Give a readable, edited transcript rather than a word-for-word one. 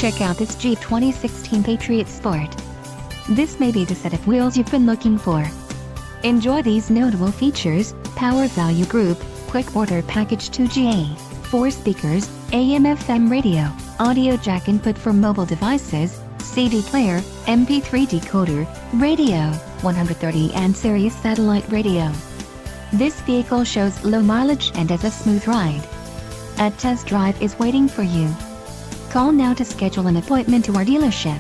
Check out this Jeep 2016 Patriot Sport. This may be the set of wheels you've been looking for. Enjoy these notable features: power value group, quick order package 2GA, 4 speakers, AM/FM radio, audio jack input for mobile devices, CD player, MP3 decoder, radio, 130 and SIRIUS satellite radio. This vehicle shows low mileage and has a smooth ride. A test drive is waiting for you. Call now to schedule an appointment to our dealership.